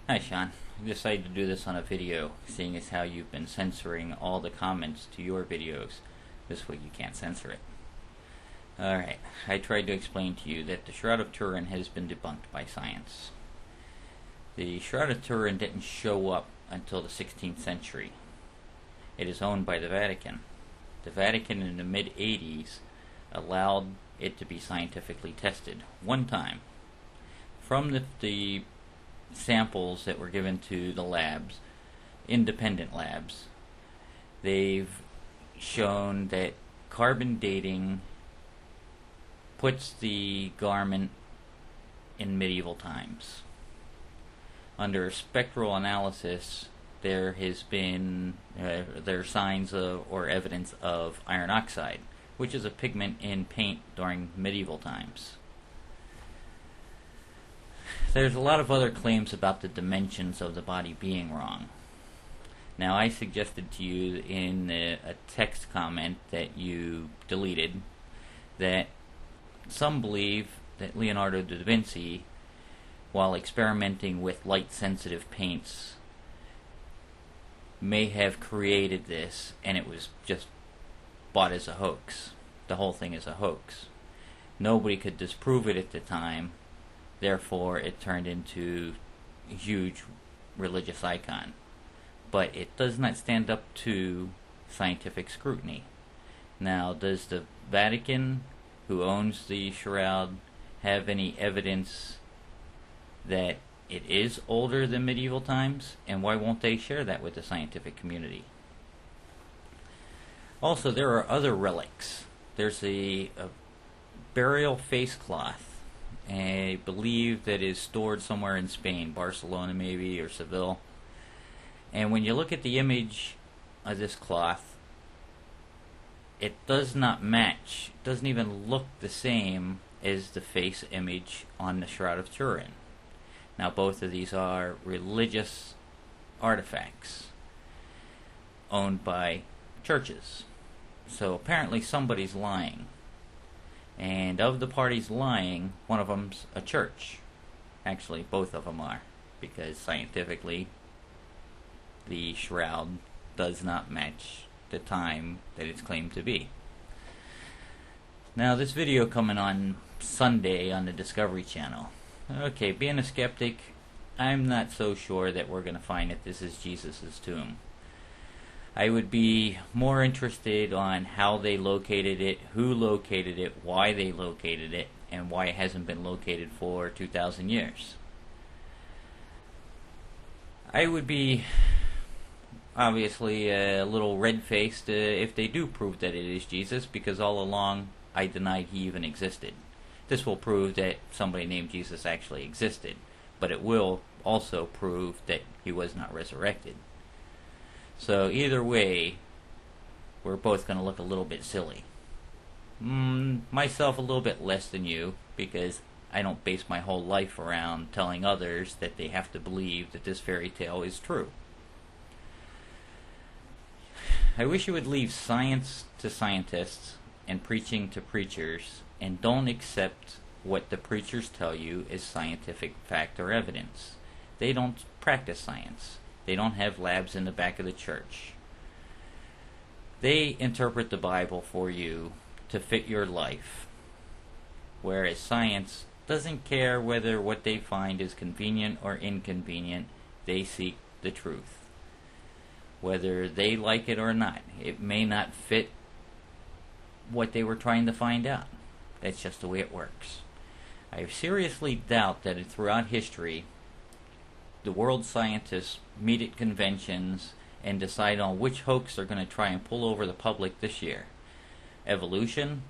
Hi Shawn. I decided to do this on a video, seeing as how you've been censoring all the comments to your videos. This way you can't censor it. Alright, I tried to explain to you that the Shroud of Turin has been debunked by science. The Shroud of Turin didn't show up until the 16th century. It is owned by the Vatican. The Vatican in the mid-80s allowed it to be scientifically tested one time. From the samples that were given to the labs, independent labs, they've shown that carbon dating puts the garment in medieval times. Under spectral analysis, there has been there are signs of, or evidence of iron oxide, which is a pigment in paint during medieval times. There's a lot of other claims about the dimensions of the body being wrong. Now, I suggested to you in a text comment that you deleted that some believe that Leonardo da Vinci, while experimenting with light-sensitive paints, may have created this and it was just bought as a hoax. The whole thing is a hoax. Nobody could disprove it at the time. Therefore, it turned into a huge religious icon. But it does not stand up to scientific scrutiny. Now, does the Vatican, who owns the shroud, have any evidence that it is older than medieval times? And why won't they share that with the scientific community? Also, there are other relics. There's a burial face cloth, I believe, that is stored somewhere in Spain, Barcelona maybe, or Seville. And when you look at the image of this cloth, it does not match, it doesn't even look the same as the face image on the Shroud of Turin. Now, both of these are religious artifacts owned by churches. So apparently somebody's lying. And of the parties lying, one of them's a church. Actually, both of them are, because scientifically, the shroud does not match the time that it's claimed to be. Now, this video coming on Sunday on the Discovery Channel. Okay, being a skeptic, I'm not so sure that we're going to find that this is Jesus' tomb. I would be more interested on how they located it, who located it, why they located it, and why it hasn't been located for 2,000 years. I would be obviously a little red-faced if they do prove that it is Jesus, because all along I denied he even existed. This will prove that somebody named Jesus actually existed, but it will also prove that he was not resurrected. So either way, we're both going to look a little bit silly. Myself a little bit less than you, because I don't base my whole life around telling others that they have to believe that this fairy tale is true. I wish you would leave science to scientists and preaching to preachers, and don't accept what the preachers tell you is scientific fact or evidence. They don't practice science. They don't have labs in the back of the church. They interpret the Bible for you to fit your life, whereas science doesn't care whether what they find is convenient or inconvenient. They seek the truth. Whether they like it or not, it may not fit what they were trying to find out. That's just the way it works. I seriously doubt that throughout history, the world scientists meet at conventions and decide on which hoax they're going to try and pull over the public this year. Evolution?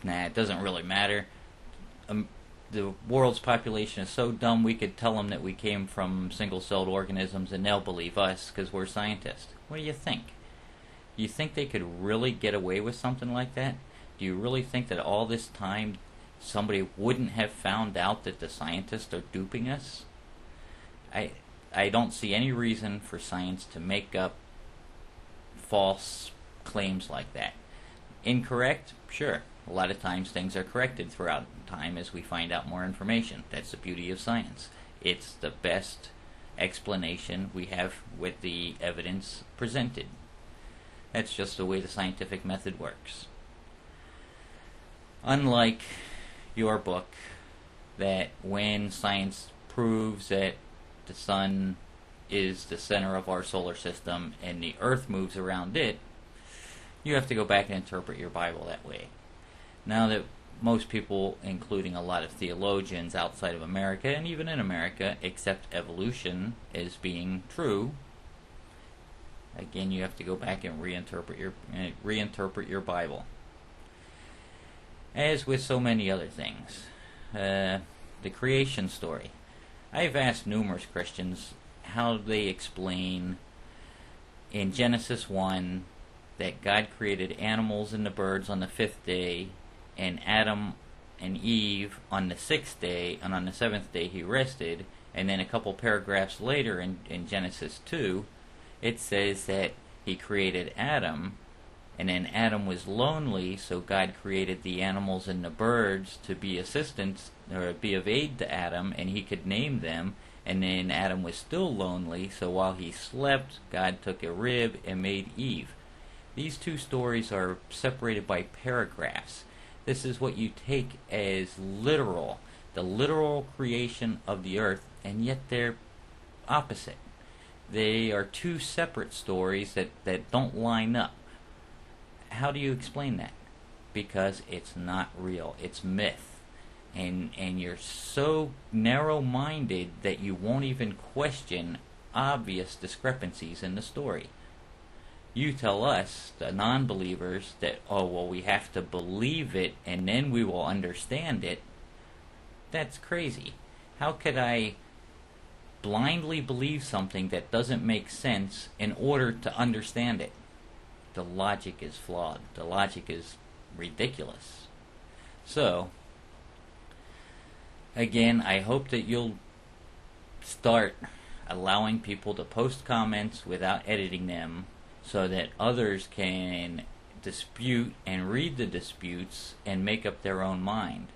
Nah, it doesn't really matter. The world's population is so dumb we could tell them that we came from single-celled organisms and they'll believe us because we're scientists. What do you think? You think they could really get away with something like that? Do you really think that all this time somebody wouldn't have found out that the scientists are duping us? I don't see any reason for science to make up false claims like that. Incorrect? Sure. A lot of times things are corrected throughout time as we find out more information. That's the beauty of science. It's the best explanation we have with the evidence presented. That's just the way the scientific method works. Unlike your book, that when science proves that the sun is the center of our solar system and the earth moves around it, you have to go back and interpret your Bible that way. Now that most people, including a lot of theologians outside of America and even in America, accept evolution as being true, again, you have to go back and reinterpret your Bible. As with so many other things, the creation story. I've asked numerous Christians how they explain in Genesis 1 that God created animals and the birds on the 5th day, and Adam and Eve on the 6th day, and on the 7th day he rested. And then a couple paragraphs later in Genesis 2, it says that he created Adam, and then Adam was lonely, so God created the animals and the birds to be assistants, or be of aid to Adam, and he could name them. And then Adam was still lonely, so while he slept, God took a rib and made Eve. These two stories are separated by paragraphs. This is what you take as literal, the literal creation of the earth, and yet they're opposite. They are two separate stories that don't line up. How do you explain that? Because it's not real. It's myth. And you're so narrow-minded that you won't even question obvious discrepancies in the story. You tell us, the non-believers, that, oh, well, we have to believe it and then we will understand it. That's crazy. How could I blindly believe something that doesn't make sense in order to understand it? The logic is flawed. The logic is ridiculous. So, again, I hope that you'll start allowing people to post comments without editing them, so that others can dispute and read the disputes and make up their own mind.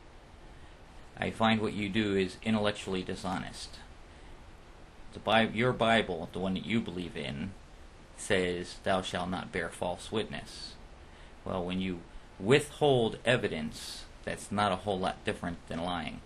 I find what you do is intellectually dishonest. Your Bible, the one that you believe in, says, "Thou shalt not bear false witness." Well, when you withhold evidence, that's not a whole lot different than lying.